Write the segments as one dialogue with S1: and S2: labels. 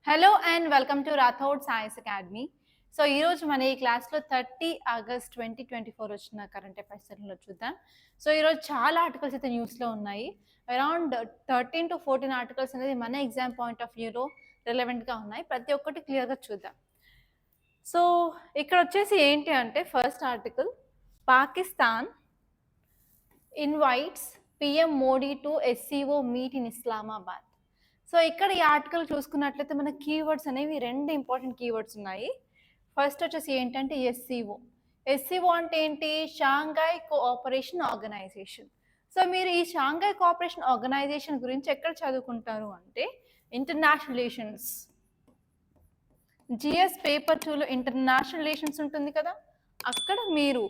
S1: Hello and welcome to Rathod science academy. So ఈరోజు మన ఈ క్లాస్లో 30 ఆగస్ట్ 2024 వచ్చిన కరెంట్ అఫైర్స్లో చూద్దాం. సో ఈరోజు చాలా ఆర్టికల్స్ అయితే న్యూస్లో ఉన్నాయి. అరౌండ్ 13 to 14 ఆర్టికల్స్ అనేది మన ఎగ్జామ్ పాయింట్ ఆఫ్ వ్యూలో రిలవెంట్గా ఉన్నాయి. ప్రతి ఒక్కటి క్లియర్గా చూద్దాం. సో ఇక్కడ వచ్చేసి ఏంటి అంటే first article, Pakistan invites PM Modi to SCO meet in Islamabad. So ఇక్కడ ఈ ఆర్టికల్ చూసుకున్నట్లయితే మన కీవర్డ్స్ అనేవి రెండు ఇంపార్టెంట్ కీవర్డ్స్ ఉన్నాయి. ఫస్ట్ వచ్చేసి ఏంటంటే ఎస్సీఓ. ఎస్సీఓ అంటే ఏంటి? Shanghai cooperation organisation. సో మీరు ఈ షాంఘై కోఆపరేషన్ ఆర్గనైజేషన్ గురించి ఎక్కడ చదువుకుంటారు అంటే ఇంటర్నేషనల్ రిలేషన్స్, జిఎస్ పేపర్ 2లో ఇంటర్నేషనల్ రిలేషన్స్ ఉంటుంది కదా, అక్కడ మీరు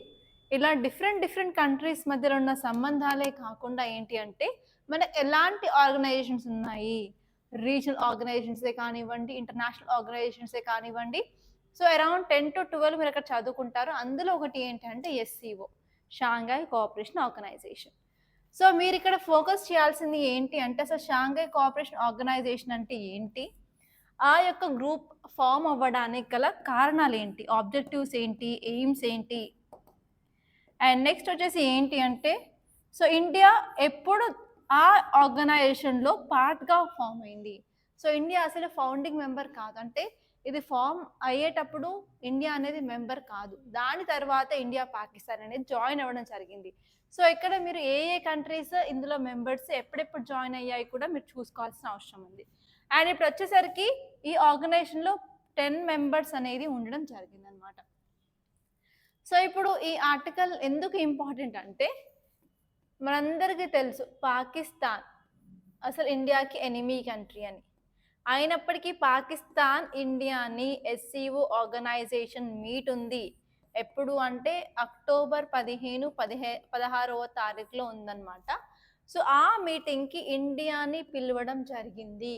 S1: ఇలా డిఫరెంట్ కంట్రీస్ మధ్యలో ఉన్న సంబంధాలే కాకుండా ఏంటి అంటే మనకు ఎలాంటి ఆర్గనైజేషన్స్ ఉన్నాయి, రీజనల్ ఆర్గనైజేషన్సే కానివ్వండి, ఇంటర్నేషనల్ ఆర్గనైజేషన్సే కానివ్వండి. సో అరౌండ్ 10 to 12 మీరు అక్కడ చదువుకుంటారు. అందులో ఒకటి ఏంటంటే SCO, Shanghai cooperation organisation. So మీరు ఇక్కడ ఫోకస్ చేయాల్సింది ఏంటి అంటే అసలు షాంఘై కోఆపరేషన్ ఆర్గనైజేషన్ అంటే ఏంటి, ఆ యొక్క గ్రూప్ ఫామ్ అవ్వడానికి గల కారణాలు ఏంటి, ఆబ్జెక్టివ్స్ ఏంటి, ఎయిమ్స్ ఏంటి, అండ్ నెక్స్ట్ వచ్చేసి ఏంటి అంటే సో ఇండియా ఎప్పుడు ఆ ఆర్గనైజేషన్లో పార్ట్గా ఫామ్ అయింది. సో ఇండియా అసలు ఫౌండింగ్ మెంబర్ కాదు, అంటే ఇది ఫామ్ అయ్యేటప్పుడు ఇండియా అనేది మెంబర్ కాదు. దాని తర్వాత ఇండియా పాకిస్తాన్ అనేది జాయిన్ అవ్వడం జరిగింది. సో ఇక్కడ మీరు ఏ కంట్రీస్ ఇందులో మెంబర్స్ ఎప్పుడెప్పుడు జాయిన్ అయ్యాయి కూడా మీరు చూసుకోవాల్సిన అవసరం ఉంది. అండ్ ఇప్పుడు వచ్చేసరికి ఈ ఆర్గనైజేషన్లో 10 మెంబర్స్ అనేది ఉండడం జరిగింది అనమాట. సో ఇప్పుడు ఈ ఆర్టికల్ ఎందుకు ఇంపార్టెంట్ అంటే మనందరికీ తెలుసు పాకిస్తాన్ అసలు ఇండియాకి ఎనిమీ కంట్రీ అని. అయినప్పటికీ పాకిస్తాన్ ఇండియాని ఎస్సీఓ ఆర్గనైజేషన్ మీట్ ఉంది. ఎప్పుడు అంటే అక్టోబర్ 16వ తారీఖులో ఉందన్నమాట. సో ఆ మీటింగ్కి ఇండియాని పిలవడం జరిగింది.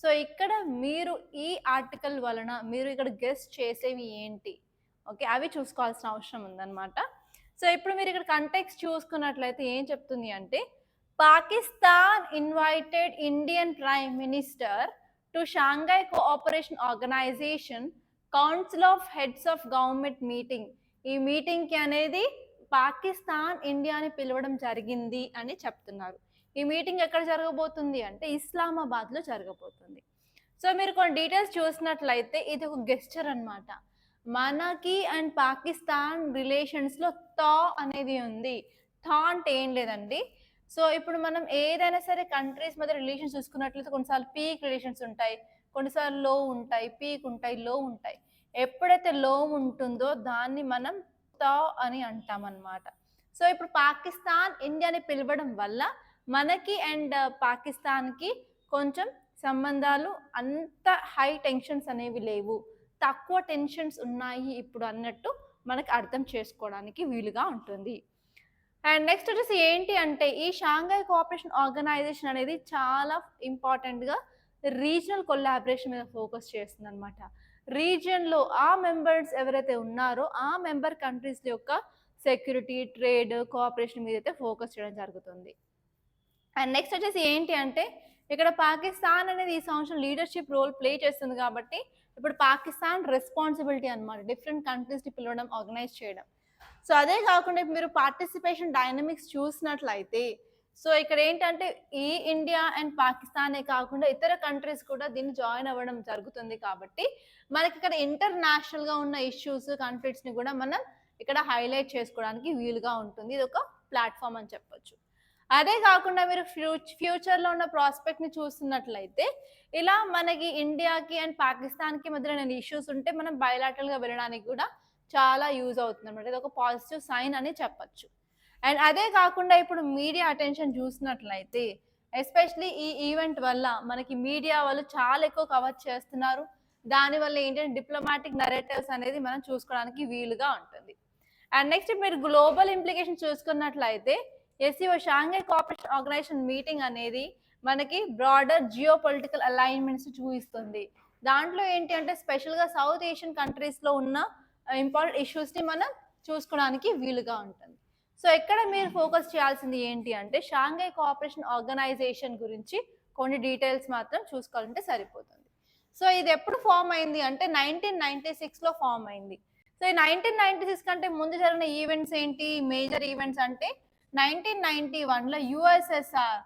S1: సో ఇక్కడ మీరు ఈ ఆర్టికల్ వలన మీరు ఇక్కడ గెస్ట్ చేసేవి ఏంటి, ఓకే, అవి చూసుకోవాల్సిన అవసరం ఉందన్నమాట. సో ఇప్పుడు మీరు ఇక్కడ కంటెక్స్ట్ చూసుకున్నట్లయితే ఏం చెప్తుంది అంటే Pakistan invited Indian prime minister to Shanghai cooperation organisation council of heads of government meeting. ఈ మీటింగ్కి అనేది పాకిస్తాన్ ఇండియాని పిలవడం జరిగింది అని చెప్తున్నారు. ఈ మీటింగ్ ఎక్కడ జరగబోతుంది అంటే ఇస్లామాబాద్లో జరగబోతుంది. సో మీరు కొన్ని డీటెయిల్స్ చూసినట్లయితే ఇది ఒక గెస్చర్ అనమాట. మనకి అండ్ పాకిస్తాన్ రిలేషన్స్లో థా అనేది ఉంది. థా అంటే ఏం లేదండి, సో ఇప్పుడు మనం ఏదైనా సరే కంట్రీస్ మధ్య రిలేషన్స్ చూసుకున్నట్లయితే కొన్నిసార్లు పీక్ రిలేషన్స్ ఉంటాయి, కొన్నిసార్లు లో ఉంటాయి, పీక్ ఉంటాయి, లో ఉంటాయి. ఎప్పుడైతే లో ఉంటుందో దాన్ని మనం థా అని అంటామన్నమాట. సో ఇప్పుడు పాకిస్తాన్ ఇండియాని పిలవడం వల్ల మనకి అండ్ పాకిస్తాన్కి కొంచెం సంబంధాలు అంత హై టెన్షన్స్ అనేవి లేవు, తక్కువ టెన్షన్స్ ఉన్నాయి ఇప్పుడు అన్నట్టు మనకి అర్థం చేసుకోవడానికి వీలుగా ఉంటుంది. అండ్ నెక్స్ట్ వచ్చేసి ఏంటి అంటే ఈ షాంఘై కోఆపరేషన్ ఆర్గనైజేషన్ అనేది చాలా ఇంపార్టెంట్గా రీజనల్ కొలాబరేషన్ మీద ఫోకస్ చేస్తుంది అనమాట. రీజియన్లో ఆ మెంబర్స్ ఎవరైతే ఉన్నారో ఆ మెంబర్ కంట్రీస్ యొక్క సెక్యూరిటీ, ట్రేడ్, కోఆపరేషన్ మీద అయితే ఫోకస్ చేయడం జరుగుతుంది. అండ్ నెక్స్ట్ వచ్చేసి ఏంటి అంటే ఇక్కడ పాకిస్తాన్ అనేది ఈ సంవత్సరం లీడర్షిప్ రోల్ ప్లే చేస్తుంది కాబట్టి ఇప్పుడు పాకిస్తాన్ రెస్పాన్సిబిలిటీ అనమాట డిఫరెంట్ కంట్రీస్ని పిలవడం, ఆర్గనైజ్ చేయడం. సో అదే కాకుండా మీరు పార్టిసిపేషన్ డైనమిక్స్ చూసినట్లయితే సో ఇక్కడ ఏంటంటే ఈ ఇండియా అండ్ పాకిస్తానే కాకుండా ఇతర కంట్రీస్ కూడా దీన్ని జాయిన్ అవ్వడం జరుగుతుంది కాబట్టి మనకి ఇక్కడ ఇంటర్నేషనల్గా ఉన్న ఇష్యూస్, కాన్ఫ్లిక్ట్స్ని కూడా మనం ఇక్కడ హైలైట్ చేసుకోవడానికి వీలుగా ఉంటుంది. ఇది ఒక ప్లాట్ఫామ్ అని చెప్పొచ్చు. అదే కాకుండా మీరు ఫ్యూచర్లో ఉన్న ప్రాస్పెక్ట్ని చూస్తున్నట్లయితే ఇలా మనకి ఇండియాకి అండ్ పాకిస్తాన్కి మధ్యలో ఇష్యూస్ ఉంటే మనం బయలాటరల్గా వెళ్ళడానికి కూడా చాలా యూజ్ అవుతుంది అనమాట. ఇది ఒక పాజిటివ్ సైన్ అని చెప్పచ్చు. అండ్ అదే కాకుండా ఇప్పుడు మీడియా అటెన్షన్ చూసినట్లయితే ఎస్పెషలీ ఈ ఈవెంట్ వల్ల మనకి మీడియా వాళ్ళు చాలా ఎక్కువ కవర్ చేస్తున్నారు. దానివల్ల ఏంటంటే డిప్లొమాటిక్ నరేటివ్స్ అనేది మనం చూసుకోవడానికి వీలుగా ఉంటుంది. అండ్ నెక్స్ట్ మీరు గ్లోబల్ ఇంప్లికేషన్ చూసుకున్నట్లయితే SCO Shanghai cooperation organisation meeting అనేది మనకి బ్రాడర్ జియో పొలిటికల్ అలైన్మెంట్స్ చూపిస్తుంది. దాంట్లో ఏంటి అంటే స్పెషల్గా సౌత్ ఏషియన్ కంట్రీస్లో ఉన్న ఇంపార్టెంట్ ఇష్యూస్ని మనం చూసుకోవడానికి వీలుగా ఉంటుంది. సో ఇక్కడ మీరు ఫోకస్ చేయాల్సింది ఏంటి అంటే షాంఘై కోఆపరేషన్ ఆర్గనైజేషన్ గురించి కొన్ని డీటెయిల్స్ మాత్రం చూసుకోవాలంటే సరిపోతుంది. సో ఇది ఎప్పుడు ఫామ్ అయింది అంటే 1996లో ఫామ్ అయింది. సో ఈ 1996 కంటే ముందు జరిగిన ఈవెంట్స్ ఏంటి, మేజర్ ఈవెంట్స్ అంటే 1991లో యుఎస్ఎస్ఆర్,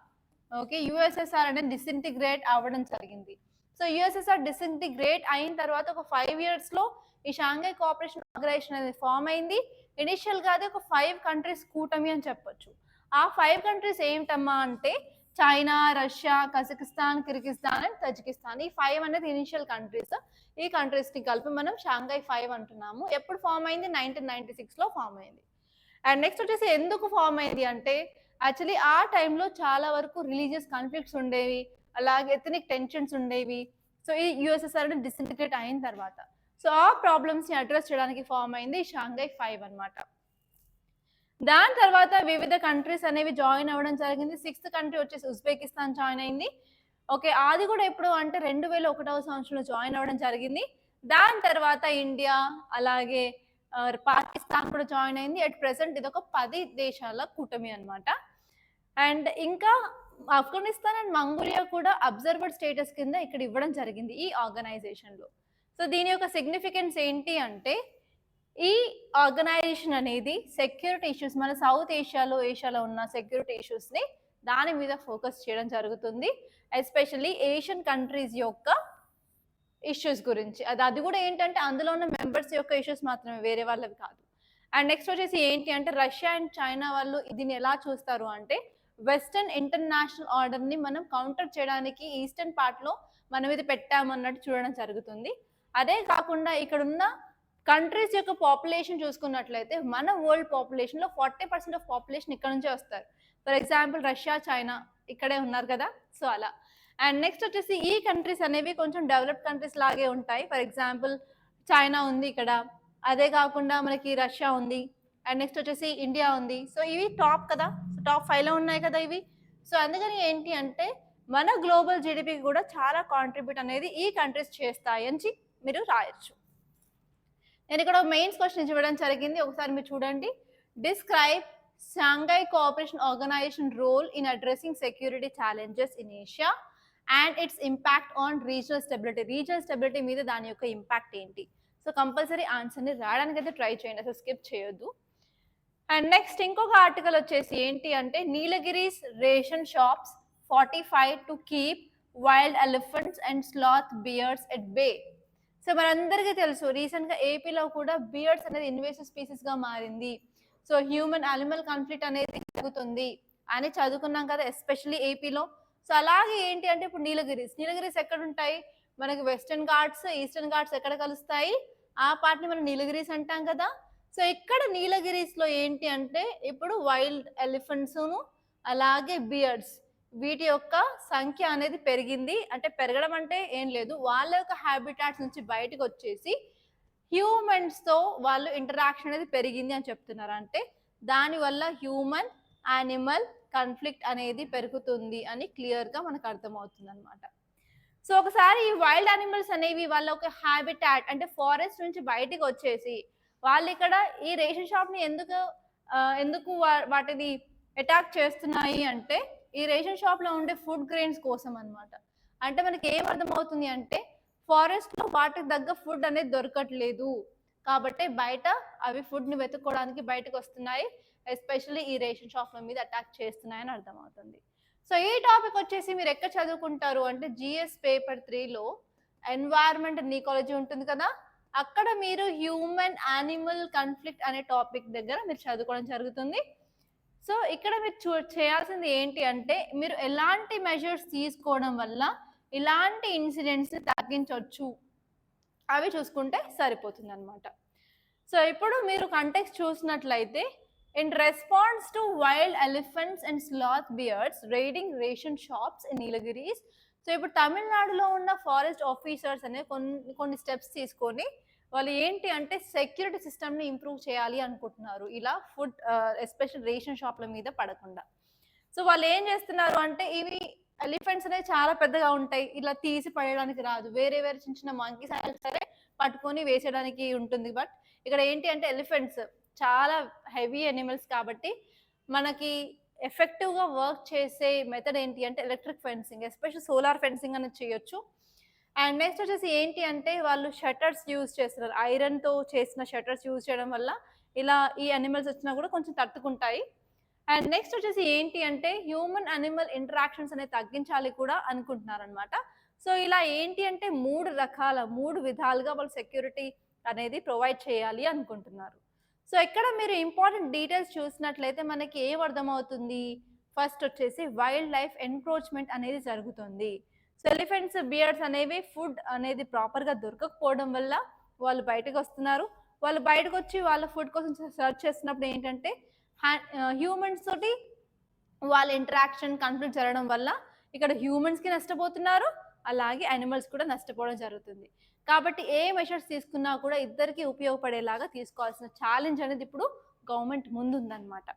S1: ఓకే, యుఎస్ఎస్ఆర్ అనేది డిసింటిగ్రేట్ అవ్వడం జరిగింది. సో యుఎస్ఎస్ఆర్ డిసింటిగ్రేట్ అయిన తర్వాత ఒక 5 ఇయర్స్లో ఈ షాంఘై కోఆపరేషన్ ఆర్గనైజేషన్ అనేది ఫామ్ అయింది. ఇనిషియల్గా అది ఒక 5 కంట్రీస్ కూటమి అని చెప్పొచ్చు. ఆ 5 కంట్రీస్ ఏమిటమ్మా అంటే China, Russia, Kazakhstan, Kyrgyzstan and Tajikistan. ఈ 5 అనేది ఇనిషియల్ కంట్రీస్. ఈ కంట్రీస్ ని కలిపి మనం షాంఘై 5 అంటున్నాము. ఎప్పుడు ఫామ్ అయింది? 1996లో ఫామ్ అయింది. అండ్ నెక్స్ట్ వచ్చేసి ఎందుకు ఫామ్ అయింది అంటే యాక్చువల్లీ ఆ టైంలో చాలా వరకు రిలీజియస్ కాన్ఫ్లిక్ట్స్ ఉండేవి, అలాగే ఎథనిక్ టెన్షన్స్ ఉండేవి. సో ఈ యుఎస్ఎస్ఆర్ డిసింటిగ్రేట్ అయిన తర్వాత సో ఆ ప్రాబ్లమ్స్ ని అడ్రస్ చేయడానికి ఫామ్ అయింది షాంఘై 5 అన్నమాట. దాని తర్వాత వివిధ కంట్రీస్ అనేవి జాయిన్ అవ్వడం జరిగింది. 6th కంట్రీ వచ్చేసి ఉజ్బెకిస్తాన్ జాయిన్ అయింది. ఓకే, అది కూడా ఎప్పుడు అంటే 2001వ సంవత్సరంలో జాయిన్ అవ్వడం జరిగింది. దాని తర్వాత ఇండియా అలాగే పాకిస్తాన్ కూడా జాయిన్ అయింది. అట్ ప్రెసెంట్ ఇది ఒక 10 దేశాల కూటమి అన్నమాట. అండ్ ఇంకా ఆఫ్ఘనిస్తాన్ అండ్ మంగోలియా కూడా అబ్జర్వర్ స్టేటస్ కింద ఇక్కడ ఇవ్వడం జరిగింది ఈ ఆర్గనైజేషన్లో. సో దీని యొక్క సిగ్నిఫికెన్స్ ఏంటి అంటే ఈ ఆర్గనైజేషన్ అనేది సెక్యూరిటీ ఇష్యూస్, మన సౌత్ ఏషియాలో ఉన్న సెక్యూరిటీ ఇష్యూస్ని దాని మీద ఫోకస్ చేయడం జరుగుతుంది. ఎస్పెషల్లీ ఏషియన్ కంట్రీస్ యొక్క ఇష్యూస్ గురించి. అది కూడా ఏంటంటే అందులో ఉన్న మెంబర్స్ యొక్క ఇష్యూస్ మాత్రమే, వేరే వాళ్ళవి కాదు. అండ్ నెక్స్ట్ వచ్చేసి ఏంటి అంటే రష్యా అండ్ చైనా వాళ్ళు దీన్ని ఎలా చూస్తారు అంటే వెస్టర్న్ ఇంటర్నేషనల్ ఆర్డర్ని మనం కౌంటర్ చేయడానికి ఈస్టర్న్ పార్ట్లో మనం ఇది పెట్టామన్నట్టు చూడడం జరుగుతుంది. అదే కాకుండా ఇక్కడ ఉన్న కంట్రీస్ యొక్క పాపులేషన్ చూసుకున్నట్లయితే మన వరల్డ్ పాపులేషన్లో 40% ఆఫ్ పాపులేషన్ ఇక్కడ నుంచే వస్తారు. ఫర్ ఎగ్జాంపుల్ రష్యా, చైనా ఇక్కడే ఉన్నారు కదా, సో అలా. అండ్ నెక్స్ట్ వచ్చేసి ఈ కంట్రీస్ అనేవి కొంచెం డెవలప్డ్ కంట్రీస్ లాగే ఉంటాయి. ఫర్ ఎగ్జాంపుల్ చైనా ఉంది ఇక్కడ, అదే కాకుండా మనకి రష్యా ఉంది, అండ్ నెక్స్ట్ వచ్చేసి ఇండియా ఉంది. సో ఇవి టాప్ కదా, టాప్ 5లో ఉన్నాయి కదా ఇవి. సో అందుకని ఏంటి అంటే మన గ్లోబల్ జీడిపికి కూడా చాలా కాంట్రిబ్యూట్ అనేది ఈ కంట్రీస్ చేస్తాయి అని మీరు రాయొచ్చు. నేను ఇక్కడ మెయిన్స్ క్వశ్చన్ ఇవ్వడం జరిగింది, ఒకసారి మీరు చూడండి. Describe Shanghai cooperation organisation role in addressing security challenges in Asia and its impact on regional stability. Regional stability మీద దాని యొక్క ఇంపాక్ట్ ఏంటి? సో కంపల్సరీ ఆన్సర్ని రాయడానికి అయితే ట్రై చేయండి, అసలు స్కిప్ చేయొద్దు. అండ్ నెక్స్ట్ ఇంకొక ఆర్టికల్ వచ్చేసి ఏంటి అంటే Nilgiris ration shops 45 to keep wild elephants and sloth bears at bay. So మనందరికీ తెలుసు రీసెంట్గా ఏపీలో కూడా బియర్స్ అనేది ఇన్వేసివ్ స్పీసీస్గా మారింది. సో హ్యూమన్ యానిమల్ కాన్ఫ్లిక్ట్ అనేది జరుగుతుంది అని చదువుకున్నాం కదా, ఎస్పెషల్లీ ఏపీలో. సో అలాగే ఏంటి అంటే ఇప్పుడు నీలగిరీస్ ఎక్కడ ఉంటాయి? మనకి వెస్టర్న్ ఘాట్స్, ఈస్టర్న్ ఘాట్స్ ఎక్కడ కలుస్తాయి? ఆ పార్ట్ని మనం నీలగిరీస్ అంటాం కదా. సో ఇక్కడ నీలగిరీస్లో ఏంటి అంటే ఇప్పుడు వైల్డ్ ఎలిఫెంట్స్ను అలాగే బియర్స్ వీటి యొక్క సంఖ్య అనేది పెరిగింది. అంటే పెరగడం అంటే ఏం లేదు, వాళ్ళ యొక్క హ్యాబిటాట్స్ నుంచి బయటకు వచ్చేసి హ్యూమన్స్తో వాళ్ళు ఇంటరాక్షన్ అనేది పెరిగింది అని చెప్తున్నారు. అంటే దానివల్ల హ్యూమన్ యానిమల్ కాన్ఫ్లిక్ట్ అనేది పెరుగుతుంది అని క్లియర్గా మనకు అర్థమవుతుంది అనమాట. సో ఒకసారి ఈ వైల్డ్ యానిమల్స్ అనేవి వాళ్ళ ఒక హ్యాబిటాట్ అంటే ఫారెస్ట్ నుంచి బయటకు వచ్చేసి వాళ్ళు ఇక్కడ ఈ రేషన్ షాప్ని ఎందుకు వాటిని అటాక్ చేస్తున్నాయి అంటే ఈ రేషన్ షాప్లో ఉండే ఫుడ్ గ్రెయిన్స్ కోసం అనమాట. అంటే మనకి ఏం అర్థమవుతుంది అంటే ఫారెస్ట్లో వాటికి తగ్గ ఫుడ్ అనేది దొరకట్లేదు కాబట్టి బయట అవి ఫుడ్ని వెతుక్కోవడానికి బయటకు వస్తున్నాయి, ఎస్పెషల్లీ ఈ రేషన్ షాప్ల మీద అటాక్ చేస్తున్నాయని అర్థమవుతుంది. సో ఈ టాపిక్ వచ్చేసి మీరు ఎక్కడ చదువుకుంటారు అంటే జిఎస్ పేపర్ 3లో ఎన్వైరన్మెంట్ అండ్ ఈకాలజీ ఉంటుంది కదా, అక్కడ మీరు హ్యూమన్ యానిమల్ కాన్ఫ్లిక్ట్ అనే టాపిక్ దగ్గర మీరు చదువుకోవడం జరుగుతుంది. సో ఇక్కడ మీరు చేయాల్సింది ఏంటి అంటే మీరు ఎలాంటి మెజర్స్ తీసుకోవడం వల్ల ఇలాంటి ఇన్సిడెంట్స్ని తగ్గించవచ్చు అవి చూసుకుంటే సరిపోతుంది అనమాట. సో ఇప్పుడు మీరు కంటెక్స్ట్ చూసినట్లయితే in response to wild elephants and sloth beers riding ration shops in Nilgiris. So ఇప్పుడు తమిళనాడులో ఉన్న ఫారెస్ట్ ఆఫీసర్స్ అనే కొన్ని స్టెప్స్ తీసుకొని వాళ్ళు ఏంటి అంటే సెక్యూరిటీ సిస్టమ్ని ఇంప్రూవ్ చేయాలి అనుకుంటున్నారు, ఇలా ఫుడ్ ఎస్పెషల్ రేషన్ షాప్ల మీద పడకుండా. సో వాళ్ళు ఏం చేస్తున్నారు అంటే ఇవి ఎలిఫెంట్స్ అనేవి చాలా పెద్దగా ఉంటాయి, ఇలా తీసి పడేయడానికి రాదు, వేరే చిన్న చిన్న మంకీస్ అయినా సరే పట్టుకొని వేసేయడానికి ఉంటుంది. బట్ ఇక్కడ ఏంటి అంటే ఎలిఫెంట్స్ చాలా హెవీ ఎనిమల్స్ కాబట్టి మనకి ఎఫెక్టివ్గా వర్క్ చేసే మెథడ్ ఏంటి అంటే electric fencing, special solar fencing అనేది చేయొచ్చు. అండ్ నెక్స్ట్ వచ్చేసి ఏంటి అంటే వాళ్ళు షట్టర్స్ యూజ్ చేస్తున్నారు. ఐరన్‌తో చేసిన షట్టర్స్ యూజ్ చేయడం వల్ల ఇలా ఈ యానిమల్స్ వచ్చినా కూడా కొంచెం తట్టుకుంటాయి. అండ్ నెక్స్ట్ వచ్చేసి ఏంటి అంటే హ్యూమన్ యానిమల్ ఇంటరాక్షన్స్ అనేవి తగ్గించాలి కూడా అనుకుంటున్నారనమాట. సో ఇలా ఏంటి అంటే 3 విధాలుగా వాళ్ళు సెక్యూరిటీ అనేది ప్రొవైడ్ చేయాలి అనుకుంటున్నారు. సో ఇక్కడ మీరు ఇంపార్టెంట్ డీటెయిల్స్ చూసినట్లయితే మనకి ఏం అర్థమవుతుంది? ఫస్ట్ వచ్చేసి వైల్డ్ లైఫ్ ఎన్‌క్రోచ్‌మెంట్ అనేది జరుగుతుంది. సో ఎలిఫెంట్స్, బియర్స్ అనేవి ఫుడ్ అనేది ప్రాపర్‌గా దొరకకపోవడం వల్ల వాళ్ళు బయటకొస్తున్నారు. వాళ్ళు బయటకొచ్చి వాళ్ళ ఫుడ్ కోసం సెర్చ్ చేస్తున్నప్పుడు ఏంటంటే హ్యూమన్స్ తోటి వాళ్ళ ఇంటరాక్షన్, కాన్ఫ్లిక్ట్ జరగడం వల్ల ఇక్కడ హ్యూమన్స్‌కి నష్టపోతున్నారు. అలాగే యానిమల్స్ కూడా నష్టపోవడం జరుగుతుంది. కాబట్టి ఏ మెషర్స్ తీసుకున్నా కూడా ఇద్దరికీ ఉపయోగపడేలాగా తీసుకోవాల్సిన ఛాలెంజ్ అనేది ఇప్పుడు గవర్నమెంట్ ముందుందనమాట.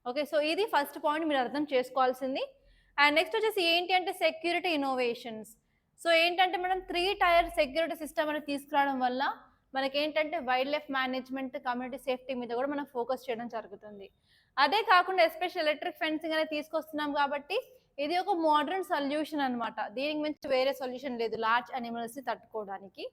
S1: ఓకే. సో ఇది ఫస్ట్ పాయింట్ మీరు అర్థం చేసుకోవాల్సింది. అండ్ నెక్స్ట్ వచ్చేసి ఏంటి అంటే సెక్యూరిటీ ఇన్నోవేషన్స్. సో ఏంటంటే మనం 3 టైర్ సెక్యూరిటీ సిస్టమ్ అనేది తీసుకురావడం వల్ల మనకేంటంటే wild life management, community safety మీద కూడా మనం ఫోకస్ చేయడం జరుగుతుంది. అదే కాకుండా ఎస్పెషల్ ఎలక్ట్రిక్ ఫెన్సింగ్ అనేది తీసుకొస్తున్నాం కాబట్టి ఇది ఒక మోడర్న్ సొల్యూషన్ అనమాట. దీనికి మించి వేరే సొల్యూషన్ లేదు లార్జ్ యానిమల్స్‌ని తట్టుకోవడానికి.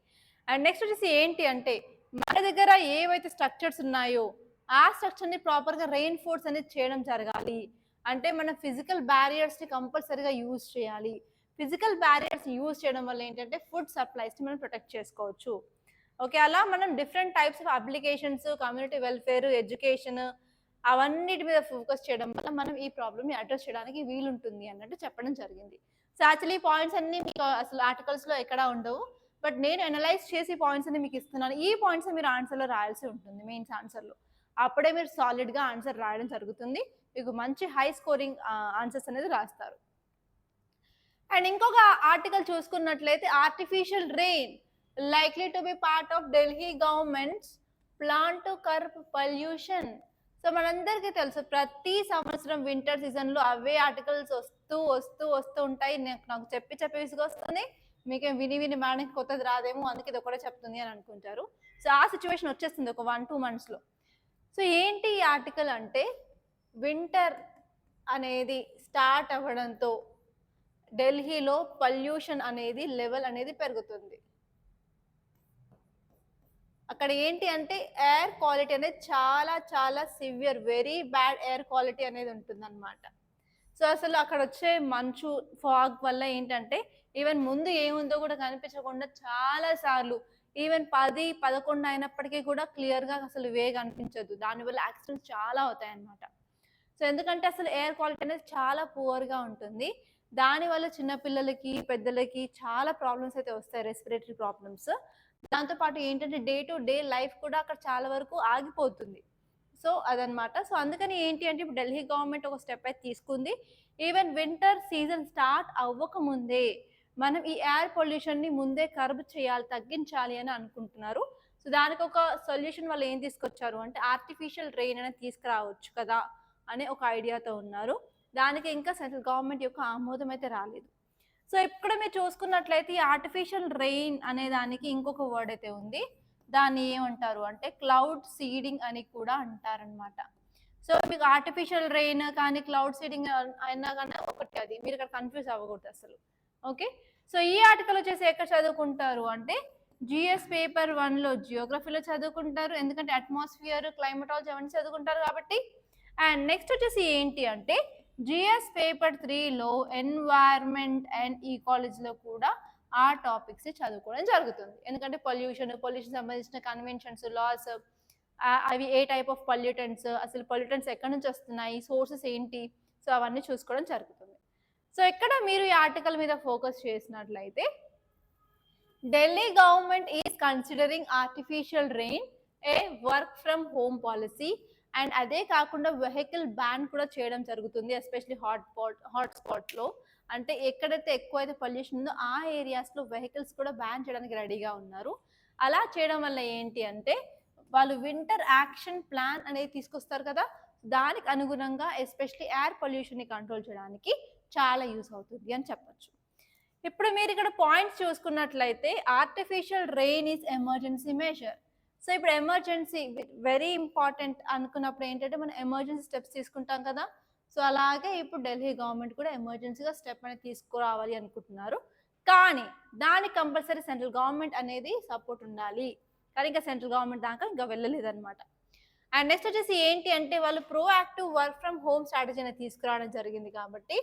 S1: అండ్ నెక్స్ట్ వచ్చేసి ఏంటి అంటే మన దగ్గర ఏవైతే స్ట్రక్చర్స్ ఉన్నాయో ఆ స్ట్రక్చర్‌ని ప్రాపర్‌గా రెయిన్‌ఫోర్స్ అనేది చేయడం జరగాలి. అంటే మన ఫిజికల్ బ్యారియర్స్‌ని కంపల్సరీగా యూజ్ చేయాలి. ఫిజికల్ బ్యారియర్స్ యూజ్ చేయడం వల్ల ఏంటంటే ఫుడ్ సప్లైస్‌ని మనం ప్రొటెక్ట్ చేసుకోవచ్చు. ఓకే. అలా మనం different types of applications, community welfare, education అవన్నిటి మీద ఫోకస్ చేయడం వల్ల మనం ఈ ప్రాబ్లమ్‌ని అడ్రెస్ చేయడానికి వీలుంటుంది అన్నట్టు చెప్పడం జరిగింది. సో, యాక్చువల్లీ ఈ పాయింట్స్ అన్నీ మీకు అసలు ఆర్టికల్స్‌లో ఎక్కడా ఉండవు. బట్ నేను అనలైజ్ చేసి పాయింట్స్ అన్ని మీకు ఇస్తున్నాను. ఈ పాయింట్స్ మీరు ఆన్సర్‌లో రాయాల్సి ఉంటుంది మెయిన్స్ ఆన్సర్‌లో. అప్పుడే మీరు సాలిడ్‌గా ఆన్సర్ రాయడం జరుగుతుంది. మీకు మంచి హై స్కోరింగ్ ఆన్సర్స్ అనేది రాస్తారు. అండ్ ఇంకొక ఆర్టికల్ చూసుకున్నట్లయితే artificial rain likely to be part of Delhi governments plan to curb pollution. So మనందరికీ తెలుసు ప్రతి సంవత్సరం వింటర్ సీజన్లో అవే ఆర్టికల్స్ వస్తూ ఉంటాయి. నాకు చెప్పి విసుగొస్తుంది. మీకేం విని మేడానికి కొత్తది రాదేమో, అందుకే ఇది ఒకటే చెప్తుంది అని అనుకుంటారు. సో ఆ సిచ్యువేషన్ వచ్చేస్తుంది ఒక 1-2 మంత్స్లో. సో ఏంటి ఈ ఆర్టికల్ అంటే వింటర్ అనేది స్టార్ట్ అవ్వడంతో ఢిల్లీలో పొల్యూషన్ అనేది లెవెల్ అనేది పెరుగుతుంది. అక్కడ ఏంటి అంటే ఎయిర్ క్వాలిటీ అనేది చాలా severe, very bad air quality అనేది ఉంటుందన్నమాట. సో అసలు అక్కడ వచ్చే మంచు, ఫాగ్ వల్ల ఏంటంటే ఈవెన్ ముందు ఏముందో కూడా కనిపించకుండా చాలా సార్లు ఈవెన్ 10, 11 అయినప్పటికీ కూడా క్లియర్‌గా అసలు వే కనిపించదు. దానివల్ల యాక్సిడెంట్స్ చాలా అవుతాయన్నమాట. సో ఎందుకంటే అసలు ఎయిర్ క్వాలిటీ అనేది చాలా పూర్‌గా ఉంటుంది. దానివల్ల చిన్న పిల్లలకి, పెద్దలకి చాలా ప్రాబ్లమ్స్ అయితే వస్తాయి. Respiratory problems. దాంతో పాటు ఏంటంటే డే టు డే లైఫ్ కూడా అక్కడ చాలా వరకు ఆగిపోతుంది. సో అదనమాట. సో అందుకని ఏంటి అంటే ఇప్పుడు ఢిల్లీ గవర్నమెంట్ ఒక స్టెప్ అయితే తీసుకుంది. ఈవెన్ వింటర్ సీజన్ స్టార్ట్ అవ్వకముందే మనం ఈ ఎయిర్ పొల్యూషన్‌ని ముందే కర్బ్ చేయాలి, తగ్గించాలి అని అనుకుంటున్నారు. సో దానికి ఒక సొల్యూషన్ వాళ్ళు ఏం తీసుకొచ్చారు అంటే ఆర్టిఫిషియల్ రెయిన్ అనేది తీసుకురావచ్చు కదా అనే ఒక ఐడియాతో ఉన్నారు. దానికి ఇంకా సెంట్రల్ గవర్నమెంట్ యొక్క ఆమోదం అయితే రాలేదు. సో ఇక్కడ మీరు చూసుకున్నట్లయితే ఈ ఆర్టిఫిషియల్ రెయిన్ అనే దానికి ఇంకొక వర్డ్ అయితే ఉంది. దాన్ని ఏమంటారు అంటే క్లౌడ్ సీడింగ్ అని కూడా అంటారనమాట. సో మీకు ఆర్టిఫిషియల్ రెయిన్ కానీ క్లౌడ్ సీడింగ్ అయినా కానీ ఒకటే అది. మీరు ఇక్కడ కన్ఫ్యూజ్ అవ్వకూడదు అసలు. ఓకే. సో ఈ ఆర్టికల్ వచ్చేసి ఎక్కడ చదువుకుంటారు అంటే జిఎస్ పేపర్ 1లో జియోగ్రఫీలో చదువుకుంటారు. ఎందుకంటే అట్మాస్ఫియర్, క్లైమటాలజీ అవన్నీ చదువుకుంటారు కాబట్టి. అండ్ నెక్స్ట్ వచ్చేసి ఏంటి అంటే జిఎస్ పేపర్ 3లో ఎన్వైర్న్మెంట్ అండ్ ఈకాలజీలో కూడా ఆ టాపిక్స్ చదువుకోవడం జరుగుతుంది. ఎందుకంటే పొల్యూషన్ సంబంధించిన కన్వెన్షన్స్, లాస్, అవి ఏ టైప్ ఆఫ్ పొల్యూటెంట్స్, అసలు పొల్యూటెంట్స్ ఎక్కడి నుంచి వస్తున్నాయి, సోర్సెస్ ఏంటి, సో అవన్నీ చూసుకోవడం జరుగుతుంది. సో ఇక్కడ మీరు ఈ ఆర్టికల్ మీద ఫోకస్ చేసినట్లయితే Delhi government is considering artificial rain A work from home policy. And అదే కాకుండా వెహికల్ బ్యాన్ కూడా చేయడం జరుగుతుంది. ఎస్పెషల్లీ హాట్ స్పాట్లో అంటే ఎక్కడైతే ఎక్కువైతే పొల్యూషన్ ఉందో ఆ ఏరియాస్లో వెహికల్స్ కూడా బ్యాన్ చేయడానికి రెడీగా ఉన్నారు. అలా చేయడం వల్ల ఏంటి అంటే వాళ్ళు వింటర్ యాక్షన్ ప్లాన్ అనేది తీసుకొస్తారు కదా, దానికి అనుగుణంగా ఎస్పెషల్లీ ఎయిర్ పొల్యూషన్ని కంట్రోల్ చేయడానికి చాలా యూస్ అవుతుంది అని చెప్పొచ్చు. ఇప్పుడు మీరు ఇక్కడ పాయింట్స్ చూసుకున్నట్లయితే artificial rain is emergency measure. So ఇప్పుడు ఎమర్జెన్సీ వెరీ ఇంపార్టెంట్ అనుకున్నప్పుడు ఏంటంటే మనం ఎమర్జెన్సీ స్టెప్స్ తీసుకుంటాం కదా. సో అలాగే ఇప్పుడు ఢిల్లీ గవర్నమెంట్ కూడా ఎమర్జెన్సీగా స్టెప్ అనేది తీసుకురావాలి అనుకుంటున్నారు. కానీ దానికి కంపల్సరీ సెంట్రల్ గవర్నమెంట్ అనేది సపోర్ట్ ఉండాలి. కానీ ఇంకా సెంట్రల్ గవర్నమెంట్ దాకా ఇంకా వెళ్ళలేదన్నమాట. అండ్ నెక్స్ట్ వచ్చేసి ఏంటి అంటే వాళ్ళు proactive work from home strategy అనేది తీసుకురావడం జరిగింది. కాబట్టి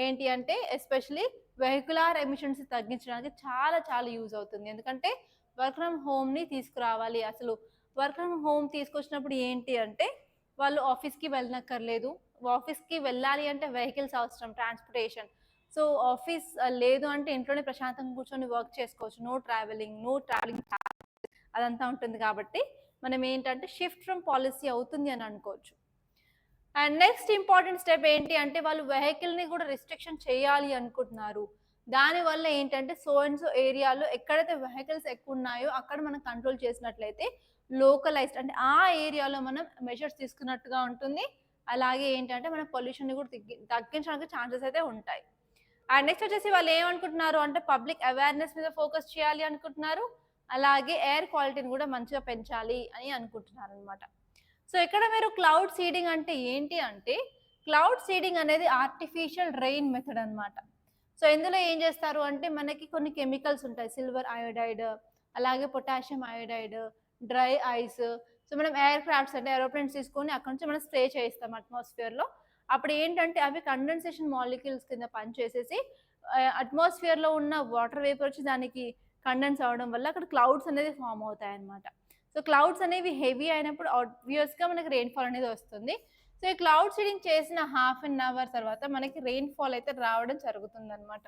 S1: ఏంటి అంటే ఎస్పెషలీ వెహికులర్ ఎమిషన్స్ తగ్గించడానికి చాలా చాలా యూజ్ అవుతుంది. ఎందుకంటే వర్క్ ఫ్రమ్ హోమ్ని తీసుకురావాలి. అసలు వర్క్ ఫ్రమ్ హోమ్ తీసుకొచ్చినప్పుడు ఏంటి అంటే వాళ్ళు ఆఫీస్కి వెళ్ళనక్కర్లేదు. ఆఫీస్కి వెళ్ళాలి అంటే వెహికల్స్ అవసరం, ట్రాన్స్పోర్టేషన్. సో ఆఫీస్ లేదు అంటే ఇంట్లోనే ప్రశాంతంగా కూర్చొని వర్క్ చేసుకోవచ్చు. నో ట్రావెలింగ్ అదంతా ఉంటుంది. కాబట్టి మనం ఏంటంటే షిఫ్ట్ ఫ్రమ్ పాలసీ అవుతుంది అని అనుకోవచ్చు. అండ్ నెక్స్ట్ ఇంపార్టెంట్ స్టెప్ ఏంటి అంటే వాళ్ళు వెహికల్ని కూడా రిస్ట్రిక్షన్ చేయాలి అనుకుంటున్నారు. దానివల్ల ఏంటంటే సో అండ్ సో ఏరియాలో ఎక్కడైతే వెహికల్స్ ఎక్కువ ఉన్నాయో అక్కడ మనం కంట్రోల్ చేసినట్లయితే లోకలైజ్డ్ అంటే ఆ ఏరియాలో మనం మెజర్స్ తీసుకున్నట్టుగా ఉంటుంది. అలాగే ఏంటంటే మన పొల్యూషన్ని కూడా తగ్గించడానికి ఛాన్సెస్ అయితే ఉంటాయి. అండ్ నెక్స్ట్ వచ్చేసి వాళ్ళు ఏమనుకుంటున్నారు అంటే పబ్లిక్ అవేర్నెస్ మీద ఫోకస్ చేయాలి అనుకుంటున్నారు. అలాగే ఎయిర్ క్వాలిటీని కూడా మంచిగా పెంచాలి అని అనుకుంటున్నారు అనమాట. సో ఇక్కడ మీరు క్లౌడ్ సీడింగ్ అంటే ఏంటి అంటే క్లౌడ్ సీడింగ్ అనేది ఆర్టిఫిషియల్ రెయిన్ మెథడ్ అనమాట. సో ఇందులో ఏం చేస్తారు అంటే మనకి కొన్ని కెమికల్స్ ఉంటాయి, సిల్వర్ అయోడైడ్, అలాగే potassium iodide, dry ice. So మనం ఎయిర్ క్రాఫ్ట్స్ అంటే ఏరోప్లేన్స్ తీసుకొని అక్కడ నుంచి మనం స్ప్రే చేయిస్తాం అట్మాస్ఫియర్లో. అప్పుడు ఏంటంటే అవి కండెన్సేషన్ మాలిక్యూల్స్ కింద పనిచేసేసి అట్మాస్ఫియర్లో ఉన్న వాటర్ వేపర్ వచ్చి దానికి కండెన్స్ అవ్వడం వల్ల అక్కడ క్లౌడ్స్ అనేది ఫామ్ అవుతాయి అన్నమాట. సో క్లౌడ్స్ అనేవి హెవీ అయినప్పుడు ఆబ్వియస్గా మనకి రెయిన్ఫాల్ అనేది వస్తుంది. సో ఈ క్లౌడ్ సీడింగ్ చేసిన హాఫ్ అన్ అవర్ తర్వాత మనకి రెయిన్ఫాల్ అయితే రావడం జరుగుతుంది అనమాట.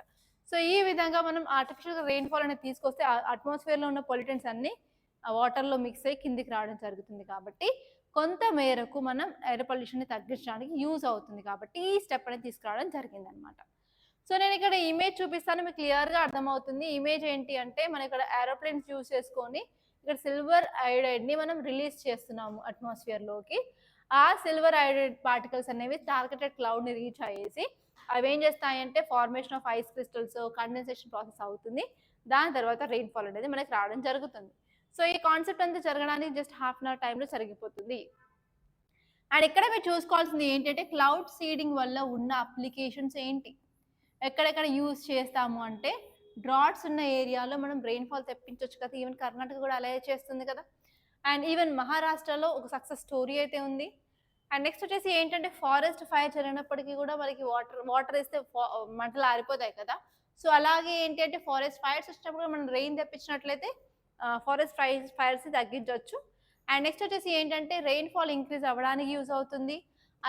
S1: సో ఈ విధంగా మనం ఆర్టిఫిషియల్గా రెయిన్ఫాల్ అనేది తీసుకొస్తే అట్మాస్ఫియర్లో ఉన్న పొల్యూటెంట్స్ అన్ని వాటర్లో మిక్స్ అయ్యి కిందికి రావడం జరుగుతుంది. కాబట్టి కొంత మేరకు మనం ఎయిర్ పొల్యూషన్ని తగ్గించడానికి యూజ్ అవుతుంది. కాబట్టి ఈ స్టెప్ అనేది తీసుకురావడం జరిగింది అనమాట. సో నేను ఇక్కడ ఇమేజ్ చూపిస్తాను, మీకు క్లియర్గా అర్థమవుతుంది. ఇమేజ్ ఏంటి అంటే మనం ఇక్కడ ఏరోప్లేన్స్ యూజ్ చేసుకొని ఇక్కడ సిల్వర్ అయోడైడ్ని మనం రిలీజ్ చేస్తున్నాము అట్మాస్ఫియర్లోకి. ఆ సిల్వర్ అయోడైడ్ పార్టికల్స్ అనేవి టార్గెటెడ్ క్లౌడ్ని రీచ్ అయ్యేసి అవి ఏం చేస్తాయంటే formation of ice crystals, condensation process అవుతుంది. దాని తర్వాత రెయిన్ఫాల్ అనేది మనకి రావడం జరుగుతుంది. సో ఈ కాన్సెప్ట్ అంతా జరగడానికి జస్ట్ హాఫ్ అన్ అవర్ టైంలో జరిగిపోతుంది. అండ్ ఇక్కడ మీరు చూసుకోవాల్సింది ఏంటంటే క్లౌడ్ సీడింగ్ వల్ల ఉన్న అప్లికేషన్స్ ఏంటి, ఎక్కడెక్కడ యూజ్ చేస్తాము అంటే డ్రాట్స్ ఉన్న ఏరియాలో మనం రెయిన్ఫాల్ తెప్పించవచ్చు కదా. ఈవెన్ కర్ణాటక కూడా అలాగే చేస్తుంది కదా. అండ్ ఈవెన్ మహారాష్ట్రలో ఒక సక్సెస్ స్టోరీ అయితే ఉంది. అండ్ నెక్స్ట్ వచ్చేసి ఏంటంటే ఫారెస్ట్ ఫైర్ జరిగినప్పటికీ కూడా మనకి వాటర్ వేస్తే మంటలు ఆరిపోతాయి కదా. సో అలాగే ఏంటి అంటే ఫారెస్ట్ ఫైర్స్ వచ్చినప్పుడు మనం రెయిన్ తెప్పించినట్లయితే ఫారెస్ట్ ఫైర్స్ తగ్గించవచ్చు. అండ్ నెక్స్ట్ వచ్చేసి ఏంటంటే రెయిన్ఫాల్ ఇంక్రీజ్ అవ్వడానికి యూజ్ అవుతుంది.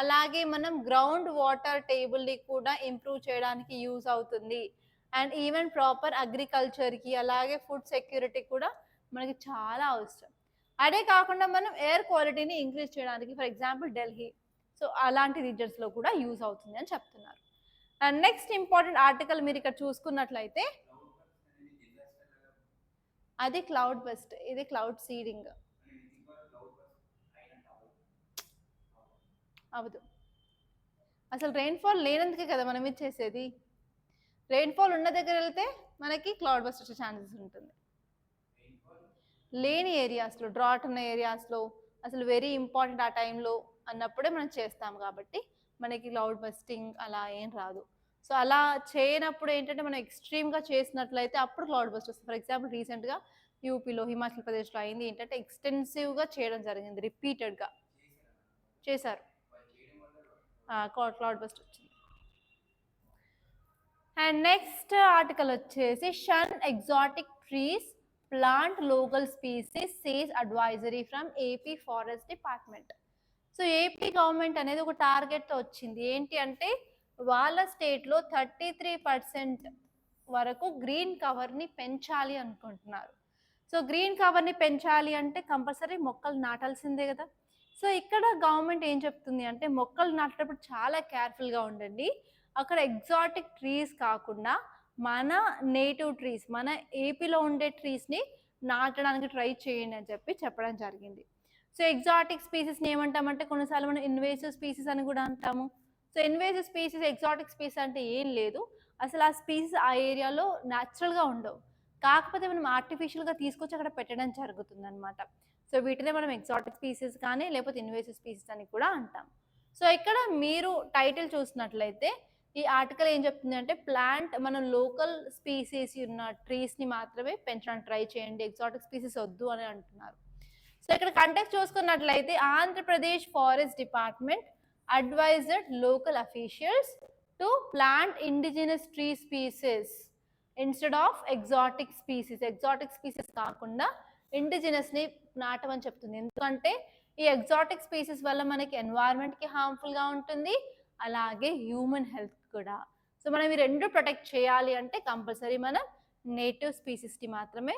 S1: అలాగే మనం గ్రౌండ్ వాటర్ టేబుల్ని కూడా ఇంప్రూవ్ చేయడానికి యూజ్ అవుతుంది. అండ్ ఈవెన్ ప్రాపర్ అగ్రికల్చర్కి అలాగే ఫుడ్ సెక్యూరిటీ కూడా మనకి చాలా అవసరం. అదే కాకుండా మనం ఎయిర్ క్వాలిటీని ఇంక్రీజ్ చేయడానికి ఫర్ ఎగ్జాంపుల్ ఢిల్లీ, సో అలాంటి రీజన్స్లో కూడా యూజ్ అవుతుంది అని చెప్తున్నారు. అండ్ నెక్స్ట్ ఇంపార్టెంట్ ఆర్టికల్ మీరు ఇక్కడ చూసుకున్నట్లయితే అది క్లౌడ్ బస్ట్, ఇది క్లౌడ్ సీడింగ్ అవదు. అసలు రెయిన్ఫాల్ లేనందుకే కదా మనం ఇది చేసేది. రెయిన్ఫాల్ ఉన్న దగ్గర వెళ్తే మనకి క్లౌడ్ బస్ట్ వచ్చే ఛాన్సెస్ ఉంటుంది. లేని ఏరియాస్లో, డ్రాట్ ఉన్న ఏరియాస్లో అసలు వెరీ ఇంపార్టెంట్ ఆ టైంలో అన్నప్పుడే మనం చేస్తాం. కాబట్టి మనకి క్లౌడ్ బస్టింగ్ అలా ఏం రాదు. సో అలా చేయనప్పుడు ఏంటంటే మనం ఎక్స్ట్రీమ్గా చేసినట్లయితే అప్పుడు క్లౌడ్ బస్ట్ వస్తుంది. ఫర్ ఎగ్జాంపుల్ రీసెంట్గా యూపీలో, హిమాచల్ ప్రదేశ్లో అయింది ఏంటంటే ఎక్స్టెన్సివ్గా చేయడం జరిగింది, రిపీటెడ్గా చేశారు, క్లౌడ్ బస్ట్ వచ్చింది. అండ్ నెక్స్ట్ ఆర్టికల్ వచ్చేసి షన్ exotic trees, plant local species says advisory from AP forest department. So AP government అనేది ఒక టార్గెట్తో వచ్చింది. ఏంటి అంటే వాళ్ళ స్టేట్లో 33% వరకు గ్రీన్ కవర్ని పెంచాలి అనుకుంటున్నారు. సో గ్రీన్ కవర్ని పెంచాలి అంటే కంపల్సరీ మొక్కలు నాటాల్సిందే కదా. సో ఇక్కడ గవర్నమెంట్ ఏం చెప్తుంది అంటే మొక్కలు నాటేటప్పుడు చాలా కేర్ఫుల్గా ఉండండి. అక్కడ ఎగ్జాటిక్ ట్రీస్ కాకుండా మన నేటివ్ ట్రీస్, మన ఏపీలో ఉండే ట్రీస్ని నాటడానికి ట్రై చేయండి అని చెప్పడం జరిగింది. సో ఎగ్జాటిక్ స్పీసీస్ని ఏమంటామంటే కొన్నిసార్లు మనం ఇన్వేసివ్ స్పీసీస్ అని కూడా అంటాము. So invasive species, exotic species అంటే ఏం లేదు, అసలు ఆ స్పీసీస్ ఆ ఏరియాలో న్యాచురల్గా ఉండవు, కాకపోతే మనం ఆర్టిఫిషియల్గా తీసుకొచ్చి అక్కడ పెట్టడం జరుగుతుంది అనమాట. సో వీటినే మనం ఎగ్జాటిక్ స్పీసీస్ కానీ లేకపోతే ఇన్వేసివ్ స్పీసీస్ అని కూడా అంటాం. సో ఇక్కడ మీరు టైటిల్ చూసినట్లయితే ఈ ఆర్టికల్ ఏం చెప్తుంది అంటే ప్లాంట్ మనం లోకల్ స్పీసీస్ ఉన్న ట్రీస్ని మాత్రమే పెంచడానికి ట్రై చేయండి, ఎగ్జాటిక్ స్పీసీస్ వద్దు అని అంటున్నారు. సో ఇక్కడ కంటెక్స్ట్ చూసుకున్నట్లయితే Andhra Pradesh forest department adviser local officials to plant indigenous tree species instead of exotic species కాకుండా ఇండిజినస్ని నాటమని చెప్తుంది. ఎందుకంటే ఈ ఎగ్జాటిక్ స్పీసీస్ వల్ల మనకి ఎన్వైరన్మెంట్కి హార్మ్ఫుల్గా ఉంటుంది, అలాగే హ్యూమన్ హెల్త్ కూడా. సో మనం ఈ రెండు ప్రొటెక్ట్ చేయాలి అంటే కంపల్సరీ మనం నేటివ్ స్పీసీస్ని మాత్రమే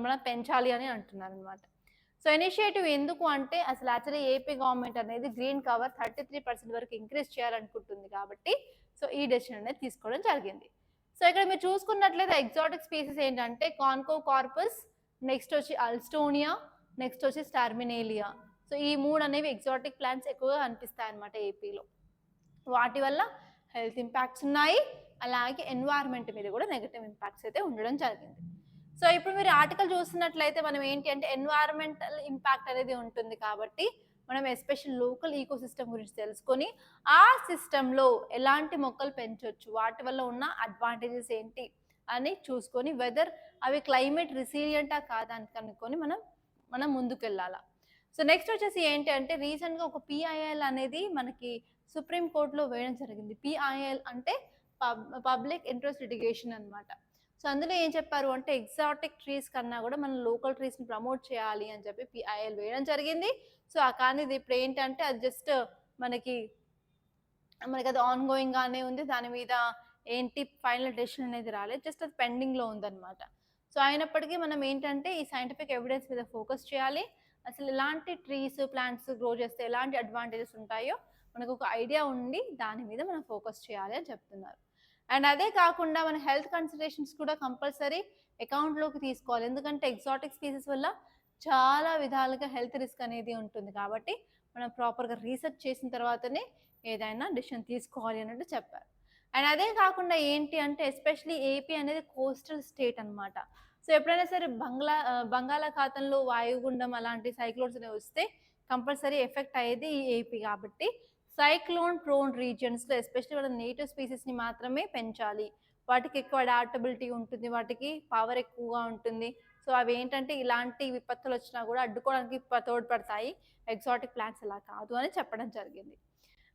S1: మనం పెంచాలి అని అంటున్నారు అనమాట. సో ఇనిషియేటివ్ ఎందుకు అంటే అసలు యాక్చువల్లీ ఏపీ గవర్నమెంట్ అనేది గ్రీన్ కవర్ 33% వరకు ఇంక్రీజ్ చేయాలనుకుంటుంది కాబట్టి సో ఈ డెసిషన్ అనేది తీసుకోవడం జరిగింది. సో ఇక్కడ మీరు చూసుకున్నట్లయితే ఎగ్జాటిక్ స్పీసీస్ ఏంటంటే కాన్కో కార్పస్, నెక్స్ట్ వచ్చి అల్స్టోనియా, నెక్స్ట్ వచ్చి స్టార్మినేలియా. సో ఈ మూడు అనేవి ఎగ్జాటిక్ ప్లాంట్స్ ఎక్కువగా కనిపిస్తాయి అన్నమాట ఏపీలో. వాటి వల్ల హెల్త్ ఇంపాక్ట్స్ ఉన్నాయి, అలాగే ఎన్వైర్న్మెంట్ మీద కూడా నెగటివ్ ఇంపాక్ట్స్ అయితే ఉండడం జరిగింది. సో ఇప్పుడు మీరు ఆర్టికల్ చూస్తున్నట్లయితే మనం ఏంటి అంటే ఎన్వైర్న్మెంటల్ ఇంపాక్ట్ అనేది ఉంటుంది కాబట్టి మనం ఎస్పెషల్ లోకల్ ఈకో సిస్టమ్ గురించి తెలుసుకొని ఆ సిస్టంలో ఎలాంటి మొక్కలు పెంచవచ్చు, వాటి వల్ల ఉన్న అడ్వాంటేజెస్ ఏంటి అని చూసుకొని వెదర్ అవి క్లైమేట్ రిసీలియంటా కాదా అని కనుక్కొని మనం ముందుకు వెళ్ళాలా. సో నెక్స్ట్ వచ్చేసి ఏంటి అంటే రీసెంట్గా ఒక పిఐఎల్ అనేది మనకి సుప్రీం కోర్టులో వేయడం జరిగింది. పిఐఎల్ అంటే పబ్లిక్ ఇంట్రెస్ట్ లిటిగేషన్ అనమాట. సో అందులో ఏం చెప్పారు అంటే ఎగ్జాటిక్ ట్రీస్ కన్నా కూడా మనం లోకల్ ట్రీస్ని ప్రమోట్ చేయాలి అని చెప్పి పిఐఎల్ వేయడం జరిగింది. సో కానీ ఇది ఇప్పుడు ఏంటంటే అది జస్ట్ మనకి అది ఆన్ గోయింగ్ గానే ఉంది, దాని మీద ఏంటి ఫైనల్ డెసిషన్ అనేది రాలేదు, జస్ట్ అది పెండింగ్లో ఉందన్నమాట. సో అయినప్పటికీ మనం ఏంటంటే ఈ సైంటిఫిక్ ఎవిడెన్స్ మీద ఫోకస్ చేయాలి, అసలు ఎలాంటి ట్రీస్ ప్లాంట్స్ గ్రో చేస్తే ఎలాంటి అడ్వాంటేజెస్ ఉంటాయో మనకు ఒక ఐడియా ఉండి దాని మీద మనం ఫోకస్ చేయాలి అని చెప్తున్నారు. అండ్ అదే కాకుండా మన హెల్త్ కన్సిడరేషన్స్ కూడా కంపల్సరీ అకౌంట్లోకి తీసుకోవాలి, ఎందుకంటే ఎగ్జాటిక్ స్పీసీస్ వల్ల చాలా విధాలుగా హెల్త్ రిస్క్ అనేది ఉంటుంది కాబట్టి మనం ప్రాపర్గా రీసెర్చ్ చేసిన తర్వాతనే ఏదైనా డిసిషన్ తీసుకోవాలి అన్నట్టు చెప్పారు. అండ్ అదే కాకుండా ఏంటి అంటే ఎస్పెషలీ ఏపీ అనేది కోస్టల్ స్టేట్ అనమాట. సో ఎప్పుడైనా సరే బంగాళాఖాతంలో వాయుగుండం అలాంటి సైక్లోన్స్ అనేవి వస్తే కంపల్సరీ ఎఫెక్ట్ అయ్యేది ఈ ఏపీ కాబట్టి సైక్లోన్ ప్రోన్ రీజియన్స్లో ఎస్పెషల్లీ వాళ్ళ నేటివ్ స్పీసీస్ని మాత్రమే పెంచాలి, వాటికి ఎక్కువ అడాప్టబిలిటీ ఉంటుంది, వాటికి పవర్ ఎక్కువగా ఉంటుంది. సో అవి ఏంటంటే ఇలాంటి విపత్తులు వచ్చినా కూడా అడ్డుకోవడానికి తోడ్పడతాయి, ఎగ్జాటిక్ ప్లాంట్స్ అలా కాదు అని చెప్పడం జరిగింది.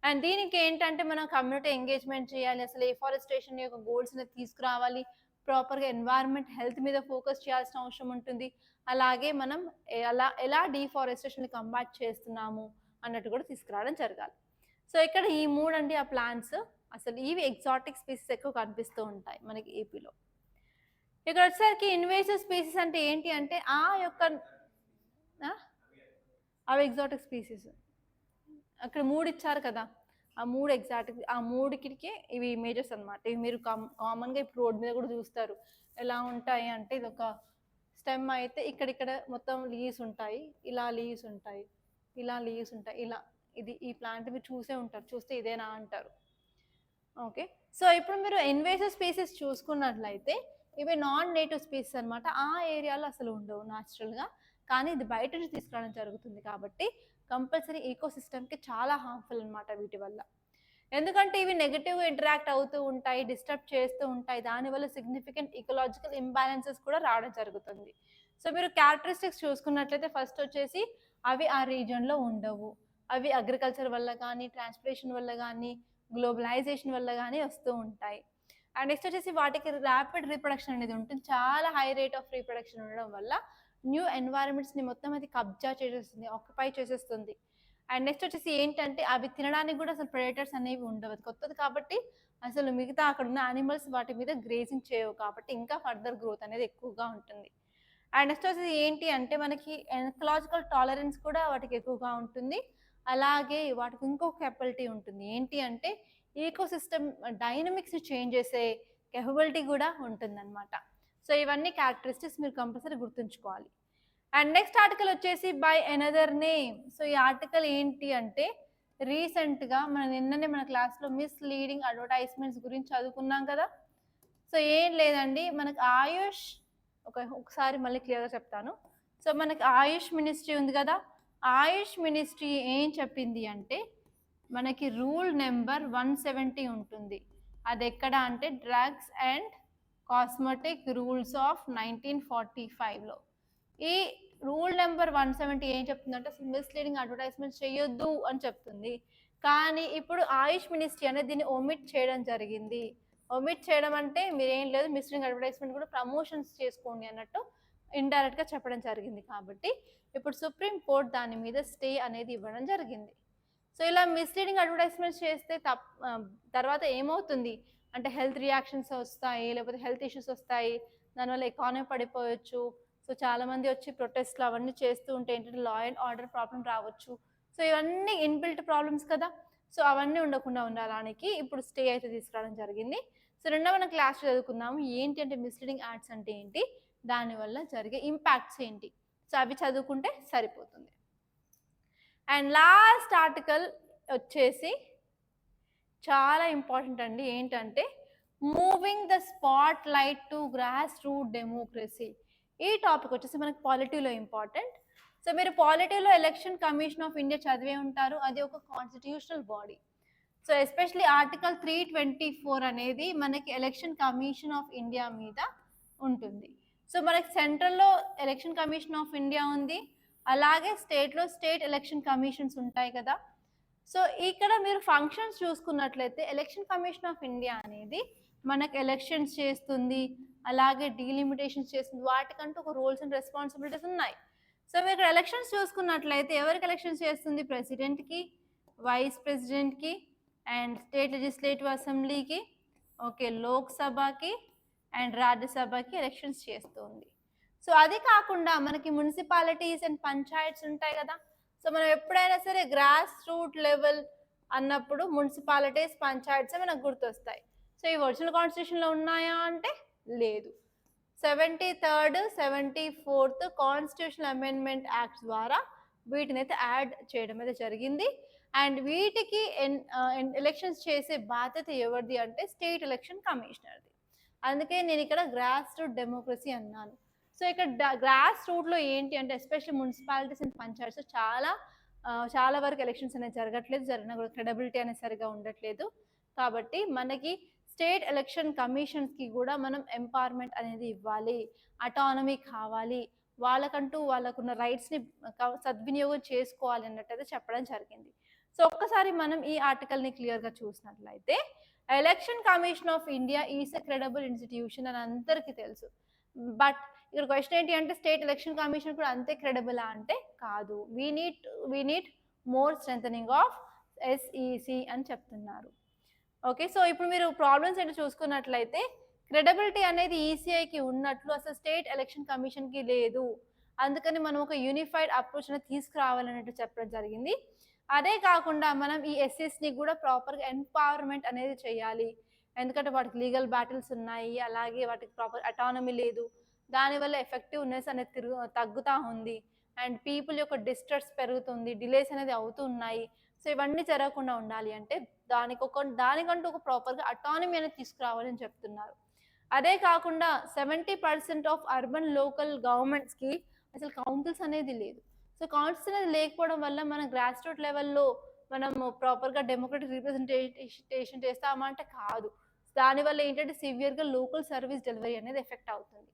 S1: అండ్ దీనికి ఏంటంటే మనం కమ్యూనిటీ ఎంగేజ్మెంట్ చేయాలి, అసలు ఎఫారెస్టేషన్ యొక్క గోల్స్ని తీసుకురావాలి, ప్రాపర్గా ఎన్వైర్న్మెంట్ హెల్త్ మీద ఫోకస్ చేయాల్సిన అవసరం ఉంటుంది, అలాగే మనం ఎలా డీఫారెస్టేషన్ కంబాట్ చేస్తున్నాము అన్నట్టు కూడా తీసుకురావడం జరగాలి. సో ఇక్కడ ఈ మూడు అండి ఆ ప్లాంట్స్, అసలు ఇవి ఎగ్జాటిక్ స్పీసీస్ ఎక్కువ కనిపిస్తూ ఉంటాయి మనకి ఏపీలో. ఇక్కడ వచ్చేసరికి ఇన్వేసివ్ స్పీసీస్ అంటే ఏంటి అంటే అవి ఎగ్జాటిక్ స్పీసీస్ అక్కడ మూడు ఇచ్చారు కదా, ఆ మూడికి ఇవి ఇమేజెస్ అనమాట. ఇవి మీరు కామన్గా ఇప్పుడు రోడ్ మీద కూడా చూస్తారు, ఎలా ఉంటాయి అంటే ఇది ఒక స్టెమ్ అయితే ఇక్కడ మొత్తం లీవ్స్ ఉంటాయి, ఇలా లీవ్స్ ఉంటాయి, ఇలా లీవ్స్ ఉంటాయి, ఇలా ఈ ప్లాంట్ మీరు చూసే ఉంటారు, చూస్తే ఇదేనా అంటారు. ఓకే, సో ఇప్పుడు మీరు ఇన్వేసివ్ స్పీసీస్ చూసుకున్నట్లయితే ఇవి నాన్ నేటివ్ స్పీసీస్ అనమాట, ఆ ఏరియాలో అసలు ఉండవు న్యాచురల్గా, కానీ ఇది బయట నుంచి తీసుకురావడం జరుగుతుంది కాబట్టి కంపల్సరీ ఈకో సిస్టమ్కి చాలా హార్మ్ఫుల్ అనమాట వీటి వల్ల. ఎందుకంటే ఇవి నెగిటివ్గా ఇంటరాక్ట్ అవుతూ ఉంటాయి, డిస్టర్బ్ చేస్తూ ఉంటాయి, దానివల్ల సిగ్నిఫికెంట్ ఈకలాజికల్ ఇంబ్యాలెన్సెస్ కూడా రావడం జరుగుతుంది. సో మీరు క్యారెక్టరిస్టిక్స్ చూసుకున్నట్లయితే ఫస్ట్ వచ్చేసి అవి ఆ రీజియన్లో ఉండవు, అవి అగ్రికల్చర్ వల్ల కానీ ట్రాన్స్పోర్టేషన్ వల్ల కానీ గ్లోబలైజేషన్ వల్ల కానీ వస్తూ ఉంటాయి. అండ్ నెక్స్ట్ వచ్చేసి వాటికి ర్యాపిడ్ రీప్రొడక్షన్ అనేది ఉంటుంది, చాలా హై రేట్ ఆఫ్ రీప్రొడక్షన్ ఉండడం వల్ల న్యూ ఎన్వైరన్మెంట్స్ని మొత్తం అది కబ్జా చేసేస్తుంది, ఆక్యుపై చేసేస్తుంది. అండ్ నెక్స్ట్ వచ్చేసి ఏంటంటే అవి తినడానికి కూడా అసలు ప్రెడేటర్స్ అనేవి ఉండవు, కొత్తది కాబట్టి అసలు మిగతా అక్కడ ఉన్న యానిమల్స్ వాటి మీద గ్రేజింగ్ చేయవు కాబట్టి ఇంకా ఫర్దర్ గ్రోత్ అనేది ఎక్కువగా ఉంటుంది. అండ్ నెక్స్ట్ వచ్చేసి ఏంటి అంటే మనకి ఎకలాజికల్ టాలరెన్స్ కూడా వాటికి ఎక్కువగా ఉంటుంది, అలాగే వాటికి ఇంకొక కెపబిలిటీ ఉంటుంది, ఏంటి అంటే ఈకో సిస్టమ్ డైనమిక్స్ చేంజ్ చేసే కెపబిలిటీ కూడా ఉంటుందన్నమాట. సో ఇవన్నీ క్యారెక్టరిస్టిక్స్ మీరు కంపల్సరీ గుర్తుంచుకోవాలి. అండ్ నెక్స్ట్ ఆర్టికల్ వచ్చేసి బై ఎనదర్ నేమ్. సో ఈ ఆర్టికల్ ఏంటి అంటే రీసెంట్గా నిన్ననే మన క్లాస్లో మిస్లీడింగ్ అడ్వర్టైజ్మెంట్స్ గురించి చదువుకున్నాం కదా. సో ఏం లేదండి, మనకు ఆయుష్ ఒకసారి మళ్ళీ క్లియర్గా చెప్తాను. సో మనకి ఆయుష్ మినిస్ట్రీ ఉంది కదా, ఆయుష్ మినిస్ట్రీ ఏం చెప్పింది అంటే మనకి రూల్ నెంబర్ 170 ఉంటుంది. అది ఎక్కడ అంటే drugs and cosmetic rules of 1945లో. ఈ రూల్ నెంబర్ 170 ఏం చెప్తుందంటే అసలు మిస్లీడింగ్ అడ్వర్టైజ్మెంట్ చేయొద్దు అని చెప్తుంది. కానీ ఇప్పుడు ఆయుష్ మినిస్ట్రీ అనేది దీన్ని ఒమిట్ చేయడం జరిగింది. ఒమిట్ చేయడం అంటే మీరేం లేదు, మిస్లీడింగ్ అడ్వర్టైజ్మెంట్ కూడా ప్రమోషన్స్ చేసుకోండి అన్నట్టు ఇండైరెక్ట్గా చెప్పడం జరిగింది. కాబట్టి ఇప్పుడు సుప్రీం కోర్ట్ దాని మీద స్టే అనేది ఇవ్వడం జరిగింది. సో ఇలా మిస్లీడింగ్ అడ్వర్టైజ్మెంట్స్ చేస్తే తర్వాత ఏమవుతుంది అంటే హెల్త్ రియాక్షన్స్ వస్తాయి, లేకపోతే హెల్త్ ఇష్యూస్ వస్తాయి, దానివల్ల ఎకానమీ పడిపోవచ్చు. సో చాలామంది వచ్చి ప్రొటెస్ట్లు అవన్నీ చేస్తూ ఉంటే ఏంటంటే లా అండ్ ఆర్డర్ ప్రాబ్లం రావచ్చు. సో ఇవన్నీ ఇన్బిల్ట్ ప్రాబ్లమ్స్ కదా. సో అవన్నీ ఉండకుండా ఉండడానికి ఇప్పుడు స్టే అయితే తీసుకురావడం జరిగింది. సో రెండవ మనం క్లాస్ చదువుకుందాము ఏంటి అంటే మిస్లీడింగ్ యాడ్స్ అంటే ఏంటి, దానివల్ల జరిగే ఇంపాక్ట్స్ ఏంటి. సో అవి చదువుకుంటే సరిపోతుంది. అండ్ లాస్ట్ ఆర్టికల్ వచ్చేసి చాలా ఇంపార్టెంట్ అండి. ఏంటంటే moving the spot light to grass root democracy. ఈ టాపిక్ వచ్చేసి మనకి పాలిటీలో ఇంపార్టెంట్. సో మీరు పాలిటీలో ఎలక్షన్ కమిషన్ ఆఫ్ ఇండియా చదివే ఉంటారు. అది ఒక constitutional body. So especially article 324 అనేది మనకి ఎలక్షన్ కమిషన్ ఆఫ్ ఇండియా మీద ఉంటుంది. సో మనకి సెంట్రల్లో ఎలక్షన్ కమిషన్ ఆఫ్ ఇండియా ఉంది, అలాగే స్టేట్లో స్టేట్ ఎలక్షన్ కమిషన్స్ ఉంటాయి కదా. సో ఇక్కడ మీరు ఫంక్షన్స్ చూసుకున్నట్లయితే ఎలక్షన్ కమిషన్ ఆఫ్ ఇండియా అనేది మనకు ఎలక్షన్స్ చేస్తుంది, అలాగే డీలిమిటేషన్స్ చేస్తుంది. వాటికంటూ ఒక రూల్స్ అండ్ రెస్పాన్సిబిలిటీస్ ఉన్నాయి. సో మీరు ఇక్కడ ఎలక్షన్స్ చూసుకున్నట్లయితే ఎవరికి ఎలక్షన్స్ చేస్తుంది? ప్రెసిడెంట్కి, వైస్ ప్రెసిడెంట్కి, అండ్ స్టేట్ లెజిస్లేటివ్ అసెంబ్లీకి, ఓకే, లోక్సభకి అండ్ రాజ్యసభకి ఎలక్షన్స్ చేస్తుంది. సో అది కాకుండా మనకి మున్సిపాలిటీస్ అండ్ పంచాయత్స్ ఉంటాయి కదా. సో మనం ఎప్పుడైనా సరే గ్రాస్ రూట్ లెవెల్ అన్నప్పుడు మున్సిపాలిటీస్, పంచాయత్స్ మనకు గుర్తొస్తాయి. సో ఈ ఒరిజినల్ కాన్స్టిట్యూషన్లో ఉన్నాయా అంటే లేదు. 73rd, 74th constitutional amendment acts ద్వారా వీటిని అయితే యాడ్ చేయడం అయితే జరిగింది. అండ్ వీటికి ఎలక్షన్స్ చేసే బాధ్యత ఎవరిది అంటే స్టేట్ ఎలక్షన్ కమిషనర్ది. అందుకే నేను ఇక్కడ గ్రాస్ రూట్ డెమోక్రసీ అన్నాను. సో ఇక్కడ గ్రాస్ రూట్లో ఏంటి అంటే ఎస్పెషల్లీ మున్సిపాలిటీస్ అండ్ పంచాయత్స్ చాలా వరకు ఎలక్షన్స్ అనేది జరగట్లేదు, జరిగిన కూడా క్రెడిబిలిటీ అనేది సరిగా ఉండట్లేదు. కాబట్టి మనకి స్టేట్ ఎలక్షన్ కమిషన్స్కి కూడా మనం ఎంపవర్మెంట్ అనేది ఇవ్వాలి, అటానమీ కావాలి, వాళ్ళకున్న రైట్స్ని సద్వినియోగం చేసుకోవాలి అన్నట్టయితే చెప్పడం జరిగింది. సో ఒక్కసారి మనం ఈ ఆర్టికల్ని క్లియర్గా చూసినట్లయితే election commission of India is a credible institution అని అందరికీ తెలుసు. బట్ ఇక్కడ క్వశ్చన్ ఏంటి అంటే స్టేట్ ఎలక్షన్ కమిషన్ కూడా అంతే క్రెడిబులా అంటే కాదు. We need more strengthening of SEC అని చెప్తున్నారు. ఓకే, సో ఇప్పుడు మీరు ప్రాబ్లమ్స్ ఏంటో చూసుకున్నట్లయితే క్రెడిబిలిటీ అనేది ఈసీఐకి ఉన్నట్లు అసలు స్టేట్ ఎలక్షన్ కమిషన్కి లేదు. అందుకని మనం ఒక యూనిఫైడ్ అప్రోచ్ అనేది తీసుకురావాలన్నట్టు చెప్పడం జరిగింది. అదే కాకుండా మనం ఈ ఎస్ఎస్ని కూడా ప్రాపర్గా ఎంపవర్మెంట్ అనేది చేయాలి. ఎందుకంటే వాటికి లీగల్ బ్యాటిల్స్ ఉన్నాయి, అలాగే వాటికి ప్రాపర్ అటానమీ లేదు. దానివల్ల ఎఫెక్టివ్నెస్ అనేది తగ్గుతూ ఉంది, అండ్ పీపుల్ యొక్క డిస్ట్రెస్ పెరుగుతుంది, డిలేస్ అనేది అవుతున్నాయి. సో ఇవన్నీ జరగకుండా ఉండాలి అంటే దానికంటూ ఒక ప్రాపర్గా అటానమీ అనేది తీసుకురావాలని చెప్తున్నారు. అదే కాకుండా 70% ఆఫ్ అర్బన్ లోకల్ గవర్నమెంట్స్కి అసలు కౌన్సిల్స్ అనేది లేదు. సో కౌన్సిల్స్ అనేది లేకపోవడం వల్ల మనం గ్రాస్ రూట్ లెవెల్లో మనం ప్రాపర్గా డెమోక్రటిక్ రిప్రజెంటేషన్ చేస్తామంటే కాదు. దానివల్ల ఏంటంటే సివియర్గా లోకల్ సర్వీస్ డెలివరీ అనేది ఎఫెక్ట్ అవుతుంది.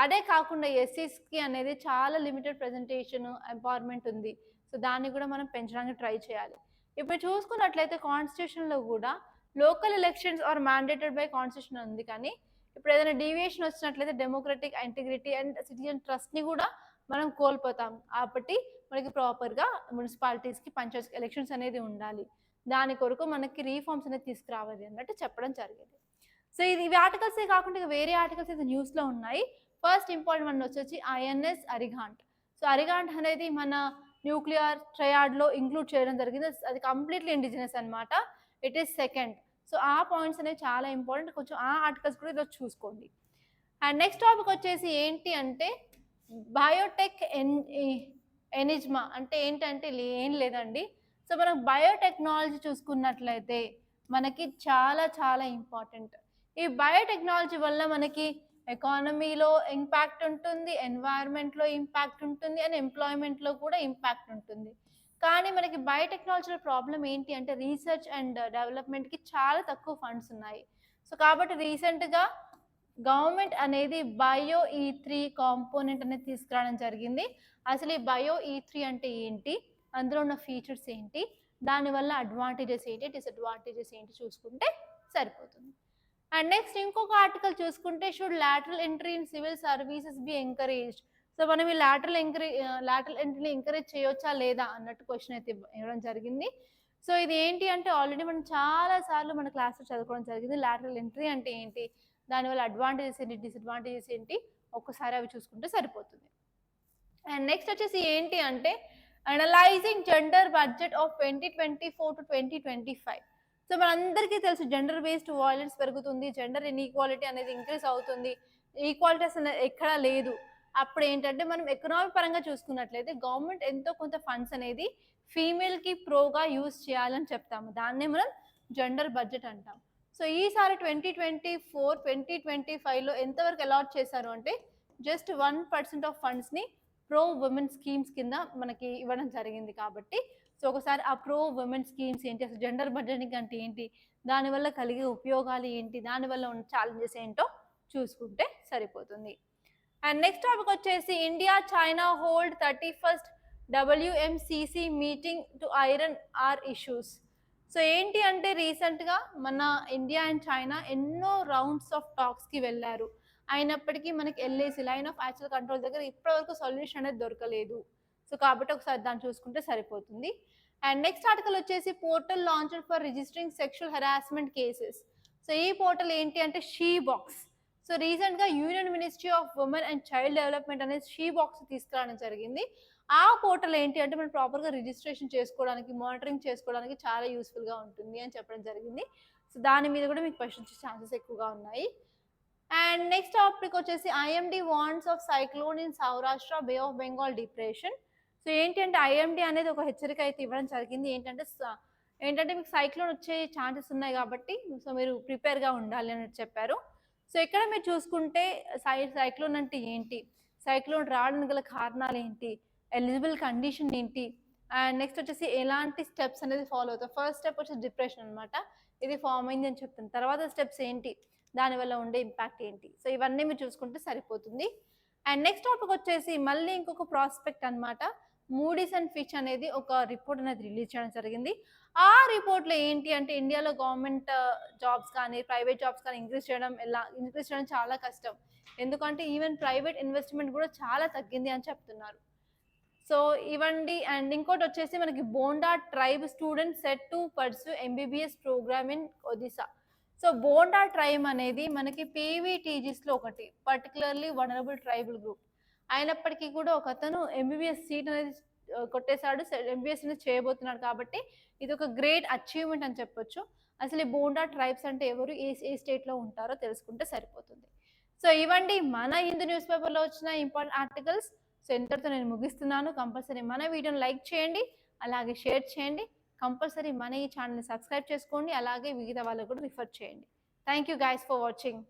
S1: అదే కాకుండా ఎస్సీస్కి అనేది చాలా లిమిటెడ్ ప్రెజెంటేషన్ ఎంపవర్మెంట్ ఉంది. సో దాన్ని కూడా మనం పెంచడానికి ట్రై చేయాలి. ఇప్పుడు చూసుకున్నట్లయితే కాన్స్టిట్యూషన్లో కూడా local elections are mandated by constitution ఉంది, కానీ ఇప్పుడు ఏదైనా డీవియేషన్ వచ్చినట్లయితే డెమోక్రటిక్ ఇంటిగ్రిటీ అండ్ సిటిజన్ ట్రస్ట్ని కూడా మనం కోల్పోతాం. కాబట్టి మనకి ప్రాపర్గా మున్సిపాలిటీస్కి, పంచాయత్ ఎలక్షన్స్ అనేది ఉండాలి. దాని కొరకు మనకి రీఫార్మ్స్ అనేది తీసుకురావాలి అన్నట్టు చెప్పడం జరిగింది. సో ఇవి ఆర్టికల్సే కాకుండా వేరే ఆర్టికల్స్ అయితే న్యూస్లో ఉన్నాయి. ఫస్ట్ ఇంపార్టెంట్ వన్ వచ్చేసి ఐఎన్ఎస్ అరిఘాంట్. సో అరిఘాంట్ అనేది మన న్యూక్లియర్ ట్రయాడ్లో ఇంక్లూడ్ చేయడం జరిగింది. అది కంప్లీట్లీ ఇండిజినస్ అనమాట. It is second. సో ఆ పాయింట్స్ అనేవి చాలా ఇంపార్టెంట్. కొంచెం ఆ ఆర్టికల్స్ కూడా ఈరోజు చూసుకోండి. అండ్ నెక్స్ట్ టాపిక్ వచ్చేసి ఏంటి అంటే బయోటెక్ ఎనిజ్మా అంటే ఏంటంటే ఏం లేదండి. సో మనం బయోటెక్నాలజీ చూసుకున్నట్లయితే మనకి చాలా చాలా ఇంపార్టెంట్. ఈ బయోటెక్నాలజీ వల్ల మనకి ఎకానమీలో ఇంపాక్ట్ ఉంటుంది, ఎన్వైర్న్మెంట్లో ఇంపాక్ట్ ఉంటుంది, అండ్ ఎంప్లాయ్మెంట్లో కూడా ఇంపాక్ట్ ఉంటుంది. కానీ మనకి బయోటెక్నాలజీలో ప్రాబ్లం ఏంటి అంటే రీసెర్చ్ అండ్ డెవలప్మెంట్కి చాలా తక్కువ ఫండ్స్ ఉన్నాయి. సో కాబట్టి రీసెంట్గా గవర్నమెంట్ అనేది BioE3 కాంపోనెంట్ అనేది తీసుకురావడం జరిగింది. అసలు ఈ BioE3 అంటే ఏంటి, అందులో ఉన్న ఫీచర్స్ ఏంటి, దానివల్ల అడ్వాంటేజెస్ ఏంటి, డిసడ్వాంటేజెస్ ఏంటి చూసుకుంటే సరిపోతుంది. అండ్ నెక్స్ట్ ఇంకొక ఆర్టికల్ చూసుకుంటే should lateral entry in civil services be encouraged. So మనం ఈ లాటరల్ ఎంట్రీని ఎంకరేజ్ చేయొచ్చా లేదా అన్నట్టు క్వశ్చన్ అయితే ఇవ్వడం జరిగింది. సో ఇది ఏంటి అంటే ఆల్రెడీ మనం చాలా సార్లు మన క్లాస్లో చదువుకోవడం జరిగింది. లాటరల్ ఎంట్రీ అంటే ఏంటి, దానివల్ల అడ్వాంటేజెస్ ఏంటి, డిసడ్వాంటేజెస్ ఏంటి, ఒక్కసారి అవి చూసుకుంటే సరిపోతుంది. అండ్ నెక్స్ట్ వచ్చేసి ఏంటి అంటే analysing gender budget of 2024 to 2025. So మనందరికీ తెలుసు జెండర్ బేస్డ్ వైలెన్స్ పెరుగుతుంది, జెండర్ ఇన్ఈక్వాలిటీ అనేది ఇంక్రీజ్ అవుతుంది, ఈక్వాలిటీస్ అనేది ఎక్కడా లేదు. అప్పుడు ఏంటంటే మనం ఎకనామిక్ పరంగా చూసుకున్నట్లయితే గవర్నమెంట్ ఎంతో కొంత ఫండ్స్ అనేది ఫీమేల్కి ప్రోగా యూజ్ చేయాలని చెప్తాము, దాన్నే మనం జెండర్ బడ్జెట్ అంటాం. సో ఈసారి 2024, 2025లో ఎంతవరకు అలాట్ చేశారు అంటే జస్ట్ 1% ఆఫ్ ఫండ్స్ని ప్రో ఉమెన్ స్కీమ్స్ కింద మనకి ఇవ్వడం జరిగింది. కాబట్టి సో ఒకసారి ఆ ప్రో ఉమెన్ స్కీమ్స్ ఏంటి, అసలు జెండర్ బడ్జెటింగ్ అంటే ఏంటి, దానివల్ల కలిగే ఉపయోగాలు ఏంటి, దానివల్ల ఉన్న ఛాలెంజెస్ ఏంటో చూసుకుంటే సరిపోతుంది. అండ్ నెక్స్ట్ టాపిక్ వచ్చేసి India China hold 31st WMCC meeting to iron are issues. So ఏంటి అంటే రీసెంట్గా మన ఇండియా అండ్ చైనా ఎన్నో రౌండ్స్ ఆఫ్ టాక్స్కి వెళ్ళారు, అయినప్పటికీ మనకి LAC line of actual control దగ్గర ఇప్పటివరకు సొల్యూషన్ అనేది దొరకలేదు. సో కాబట్టి ఒకసారి దాన్ని చూసుకుంటే సరిపోతుంది. అండ్ నెక్స్ట్ ఆర్టికల్ వచ్చేసి portal launched for registering sexual harassment cases. So ఈ పోర్టల్ ఏంటి అంటే షీ బాక్స్. సో రీసెంట్గా union ministry of women and child development అనేది షీ బాక్స్ తీసుకురావడం జరిగింది. ఆ పోర్టల్ ఏంటి అంటే మనం ప్రాపర్గా రిజిస్ట్రేషన్ చేసుకోవడానికి, మానిటరింగ్ చేసుకోవడానికి చాలా యూస్ఫుల్గా ఉంటుంది అని చెప్పడం జరిగింది. సో దాని మీద కూడా మీకు క్వశ్చన్స్ వచ్చే ఛాన్సెస్ ఎక్కువగా ఉన్నాయి. అండ్ నెక్స్ట్ టాపిక్ వచ్చేసి IMD warns of cyclone in Saurashtra, bay of Bengal depression. So ఏంటి అంటే IMD అనేది ఒక హెచ్చరిక అయితే ఇవ్వడం జరిగింది. ఏంటంటే మీకు సైక్లోన్ వచ్చే ఛాన్సెస్ ఉన్నాయి కాబట్టి సో మీరు ప్రిపేర్గా ఉండాలి అని చెప్పారు. సో ఇక్కడ మీరు చూసుకుంటే సైక్లోన్ అంటే ఏంటి, సైక్లోన్ రావడానికి గల కారణాలు ఏంటి, ఎలిజిబుల్ కండిషన్ ఏంటి, అండ్ నెక్స్ట్ వచ్చేసి ఎలాంటి స్టెప్స్ అనేది ఫాలో అవుతాయి. ఫస్ట్ స్టెప్ వచ్చేసి డిప్రెషన్ అనమాట, ఇది ఫామ్ అయింది అని చెప్తాను. తర్వాత స్టెప్స్ ఏంటి, దానివల్ల ఉండే ఇంపాక్ట్ ఏంటి, సో ఇవన్నీ మీరు చూసుకుంటే సరిపోతుంది. అండ్ నెక్స్ట్ టాపిక్ వచ్చేసి మళ్ళీ ఇంకొక ప్రాస్పెక్ట్ అనమాట. మూడీస్ అండ్ ఫిచ్ అనేది ఒక రిపోర్ట్ అనేది రిలీజ్ చేయడం జరిగింది. ఆ రిపోర్ట్లో ఏంటి అంటే ఇండియాలో గవర్నమెంట్ జాబ్స్ కానీ ప్రైవేట్ జాబ్స్ కానీ ఇంక్రీజ్ చేయడం చాలా కష్టం, ఎందుకంటే ఈవెన్ ప్రైవేట్ ఇన్వెస్ట్మెంట్ కూడా చాలా తగ్గింది అని చెప్తున్నారు. సో ఇవ్వండి. అండ్ ఇంకోటి వచ్చేసి మనకి Bonda tribe student set to pursue MBBS programme in Odisha. So Bonda tribe అనేది మనకి PVTGస్లో ఒకటి, పర్టికులర్లీ వనరబుల్ ట్రైబల్ గ్రూప్. అయినప్పటికీ కూడా ఒక అతను MBBS సీట్ అనేది కొట్టేశాడు, MBBS అనేది చేయబోతున్నాడు. కాబట్టి ఇది ఒక గ్రేట్ అచీవ్మెంట్ అని చెప్పొచ్చు. అసలు ఈ బోండా ట్రైబ్స్ అంటే ఎవరు, ఏ స్టేట్లో ఉంటారో తెలుసుకుంటే సరిపోతుంది. సో ఇవ్వండి మన హిందూ న్యూస్ పేపర్లో వచ్చిన ఇంపార్టెంట్ ఆర్టికల్స్. సో ఇంతటితో నేను ముగిస్తున్నాను. కంపల్సరీ మన వీడియోని లైక్ చేయండి, అలాగే షేర్ చేయండి. కంపల్సరీ మన ఈ ఛానల్ని సబ్స్క్రైబ్ చేసుకోండి, అలాగే మిగతా వాళ్ళకు కూడా రిఫర్ చేయండి. Thank you guys for watching.